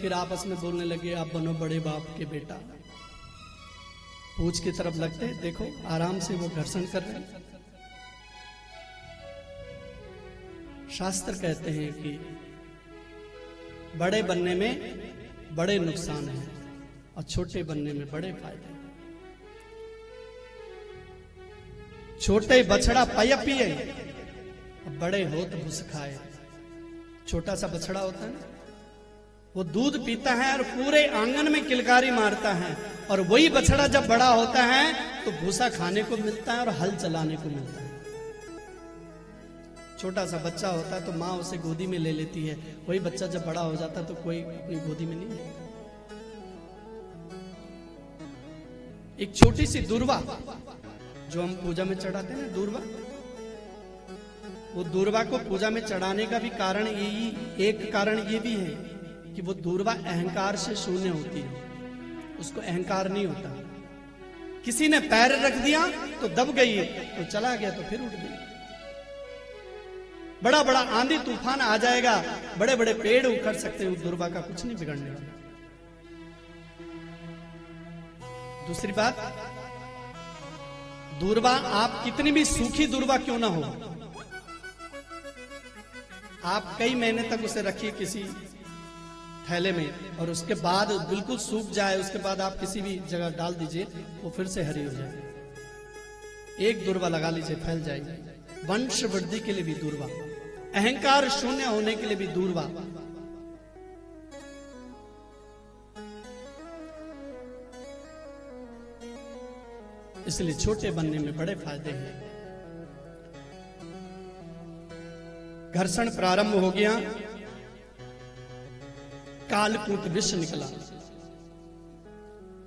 फिर आपस में बोलने लगे आप बनो बड़े बाप के बेटा। पूछ की तरफ लगते, देखो आराम से वो घर्षण कर रहे हैं। शास्त्र कहते हैं कि बड़े बनने में बड़े नुकसान हैं और छोटे बनने में बड़े फायदे। छोटे बछड़ा पय पिए, बड़े हो तो भूस खाए। छोटा सा बछड़ा होता है ना, वो दूध पीता है और पूरे आंगन में किलकारी मारता है, और वही बछड़ा जब बड़ा होता है तो भूसा खाने को मिलता है और हल चलाने को मिलता है। छोटा सा बच्चा होता है तो माँ उसे गोदी में ले लेती है, वही बच्चा जब बड़ा हो जाता है तो कोई अपनी गोदी में नहीं लेता। एक छोटी सी दूर्वा जो हम पूजा में चढ़ाते हैं ना, दूर्वा, वो दूर्वा को पूजा में चढ़ाने का भी कारण यही, एक कारण ये भी है कि वो दूर्वा अहंकार से शून्य होती है, उसको अहंकार नहीं होता। किसी ने पैर रख दिया तो दब गई, तो चला गया तो फिर उठ गई। बड़ा बड़ा आंधी तूफान आ जाएगा, बड़े बड़े पेड़ उखड़ सकते हैं, उस दूर्वा का कुछ नहीं बिगड़ने वाला। दूसरी बात, दूर्वा आप कितनी भी सूखी दूर्वा क्यों ना हो, आप कई महीने तक उसे रखिए किसी थैले में, और उसके बाद बिल्कुल सूख जाए, उसके बाद आप किसी भी जगह डाल दीजिए, वो फिर से हरी हो जाए। एक दूर्वा लगा लीजिए, फैल जाएगी। वंश वृद्धि के लिए भी दूर्वा, अहंकार शून्य होने के लिए भी दूर्वा। इसलिए छोटे बनने में बड़े फायदे हैं। घर्षण प्रारंभ हो गया, कालकूट विष निकला।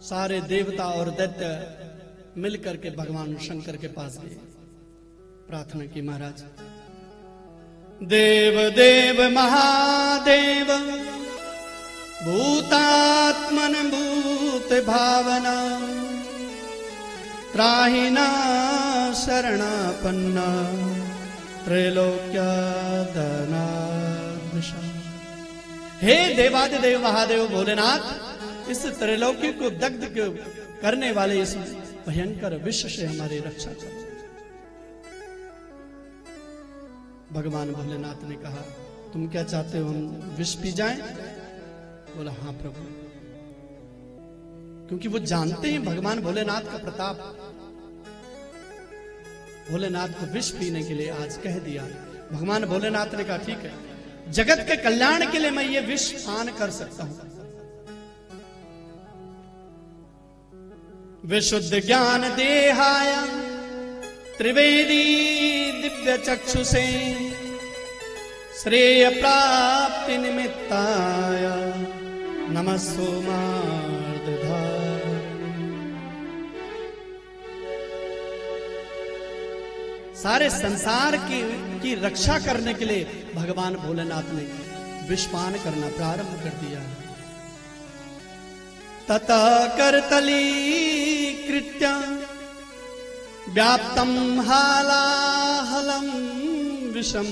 सारे देवता और दैत्य मिलकर के भगवान शंकर के पास गए, प्रार्थना की, महाराज देव देव महादेव भूतात्मन भूत भावना त्राहिना शरणापन्ना त्रैलोक्यादनादृशा। हे देवादिदेव महादेव भोलेनाथ, इस त्रैलोक्य को दग्ध करने वाले इस भयंकर विश्व से हमारी रक्षा करो। भगवान भोलेनाथ ने कहा, तुम क्या चाहते हो, हम विष पी जाएं? बोला हाँ प्रभु, क्योंकि वो जानते हैं भगवान भोलेनाथ का प्रताप। भोलेनाथ को विष पीने के लिए आज कह दिया। भगवान भोलेनाथ ने कहा ठीक है, जगत के कल्याण के लिए मैं ये विष पान कर सकता हूं। विशुद्ध ज्ञान देहाय त्रिवेदी दिव्य चक्षुषे श्रेय प्राप्ति निमित्ताय नमः सोमार्धधारिणे। सारे संसार की रक्षा करने के लिए भगवान भोलेनाथ ने विषपान करना प्रारंभ कर दिया। ततः करतली कृत्य व्याप्तम हालाहलम विषम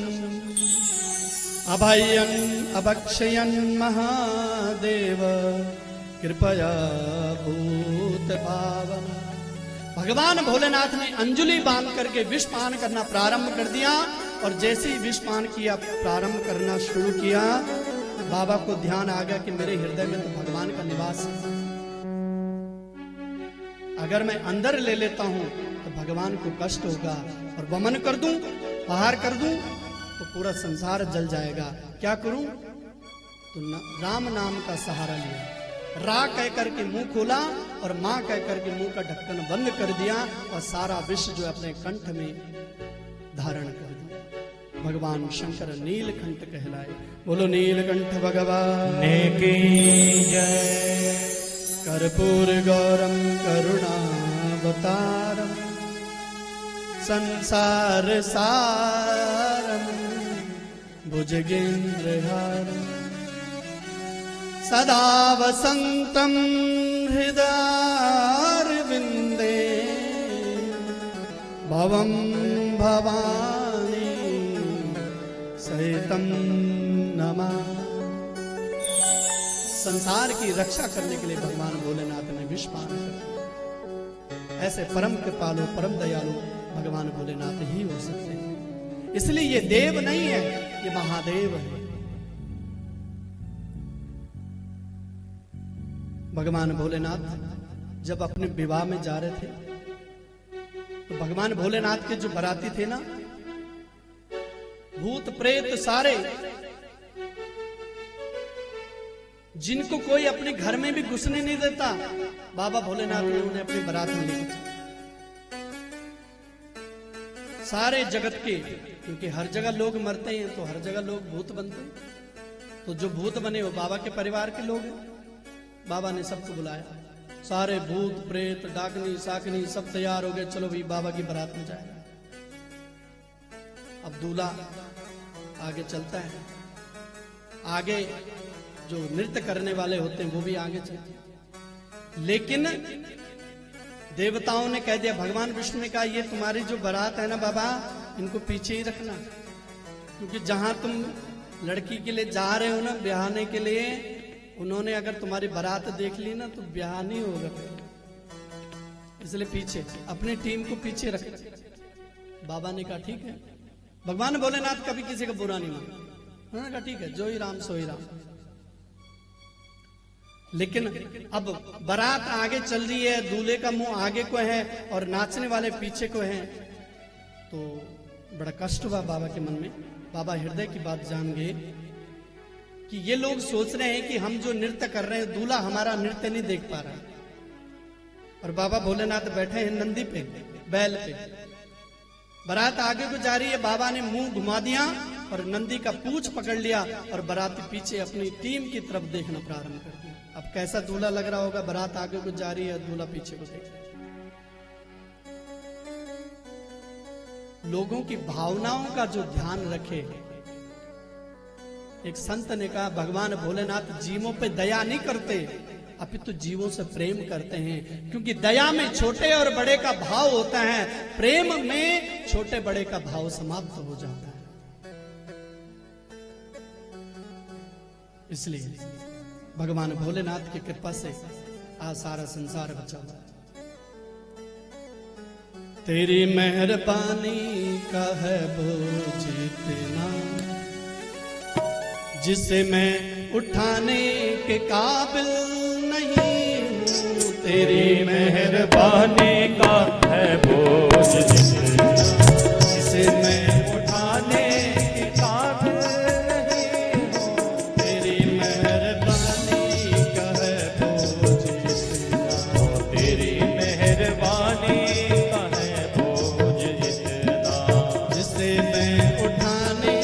अभयन अभक्षयन महादेव कृपया भूत पावन। भगवान भोलेनाथ ने अंजलि बांध करके विष पान करना प्रारंभ कर दिया, और जैसे ही विष पान किया, प्रारंभ करना शुरू किया, बाबा को ध्यान आ गया कि मेरे हृदय में तो भगवान का निवास है। अगर मैं अंदर ले लेता हूं तो भगवान को कष्ट होगा, और वमन कर दूं, बाहर कर दूं तो पूरा संसार जल जाएगा। क्या करूं? तो राम नाम का सहारा लिया। रा कह करके मुंह खोला और मां कह करके मुंह का ढक्कन बंद कर दिया, और सारा विष जो अपने कंठ में धारण कर दिया। भगवान शंकर नीलकंठ कहलाए। बोलो नीलकंठ भगवान की जय। कर्पूर गौरम करुणावतारम संसार सारम भुजगेन्द्रहारम सदा वसंतम हृदयारविंदे भवम भवानी सहितं नमामि। संसार की रक्षा करने के लिए भगवान भोलेनाथ ने विष पान कर। ऐसे परम कृपालु परम दयालु भगवान भोलेनाथ ही हो सकते हैं। इसलिए ये देव नहीं है, ये महादेव है। भगवान भोलेनाथ जब अपने विवाह में जा रहे थे तो भगवान भोलेनाथ के जो बाराती थे ना, भूत प्रेत सारे, जिनको कोई अपने घर में भी घुसने नहीं देता, बाबा भोलेनाथ ने उन्हें अपनी बारात में लेके चले। सारे जगत के, क्योंकि हर जगह लोग मरते हैं तो हर जगह लोग भूत बनते हैं, तो जो भूत बने वो बाबा के परिवार के लोग हैं। बाबा ने सबको बुलाया, सारे भूत प्रेत डाकनी साकनी सब तैयार हो गए, चलो भाई बाबा की बारात में जाए। अब दूल्हा आगे चलता है, आगे जो नृत्य करने वाले होते हैं वो भी आगे चलते हैं, लेकिन देवताओं ने कह दिया, भगवान विष्णु ने कहा ये तुम्हारी जो बारात है ना बाबा, इनको पीछे ही रखना, क्योंकि जहां तुम लड़की के लिए जा रहे हो ना ब्याहने के लिए, उन्होंने अगर तुम्हारी बारात देख ली ना तो ब्याह नहीं होगा, इसलिए पीछे अपनी टीम को पीछे रख। बाबा ने कहा ठीक है। भगवान भोलेनाथ कभी किसी का बुरा नहीं माना, उन्होंने कहा ठीक है, जो ही राम सो ही राम। लेकिन अब बारात आगे चल रही है, दूल्हे का मुंह आगे को है और नाचने वाले पीछे को हैं, तो बड़ा कष्ट हुआ बाबा के मन में। बाबा हृदय की बात जान गए कि ये लोग सोच रहे हैं कि हम जो नृत्य कर रहे हैं, दूल्हा हमारा नृत्य नहीं देख पा रहा है। और बाबा भोलेनाथ बैठे हैं नंदी पे, बैल पे, बारात आगे को जा रही है, बाबा ने मुंह घुमा दिया और नंदी का पूंछ पकड़ लिया और बाराती पीछे अपनी टीम की तरफ देखना प्रारंभ कर दिया। अब कैसा दूल्हा लग रहा होगा, बारात आगे को जा रही है, दूल्हा पीछे को देख। लोगों की भावनाओं का जो ध्यान रखे। एक संत ने कहा, भगवान भोलेनाथ जीवों पे दया नहीं करते, अपितु जीवों से प्रेम करते हैं, क्योंकि दया में छोटे और बड़े का भाव होता है, प्रेम में छोटे बड़े का भाव समाप्त हो जाता है। इसलिए भगवान भोलेनाथ की कृपा से आज सारा संसार बचा हुआ है। तेरी मेहरबानी का है बोझ इतना, जिसे मैं उठाने के काबिल नहीं हूँ। तेरी मेहरबानी का है बोझ इतना, जिसे मैं उठाने के काबिल नहीं हूँ। तेरी मेहरबानी का है बोझ इतना, तेरी मेहरबानी का है बोझ इतना, जिसे मैं उठाने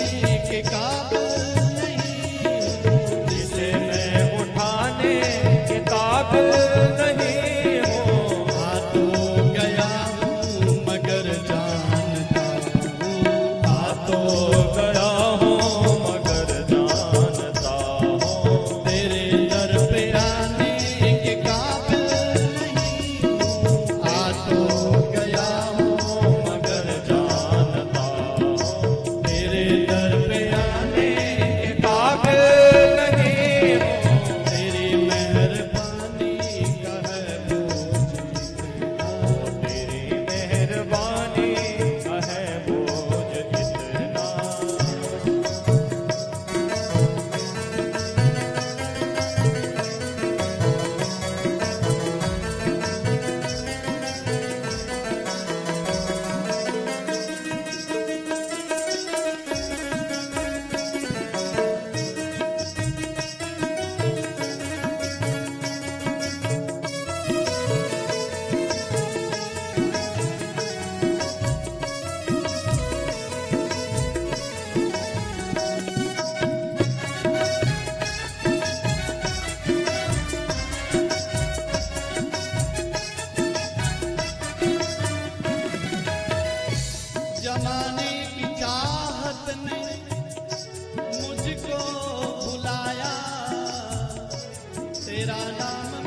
के काबिल नहीं हूँ। जिसे मैं उठाने के काबिल नहीं हूँ। आ तो गया हूँ मगर जानता हूँ, आ तो गया हूँ मगर जानता हूँ। तेरे दर पे आने के काबिल नहीं हूँ। आ तो गया हूँ मगर जानता हूँ। तेरे दर पे आने के काबिल नहीं हूँ। तेरी मेहरबानी का है बोझ इतना। तेरी मेहरबानी का है बोझ इतना। जमाने की चाहत ने मुझको भुलाया, तेरा नाम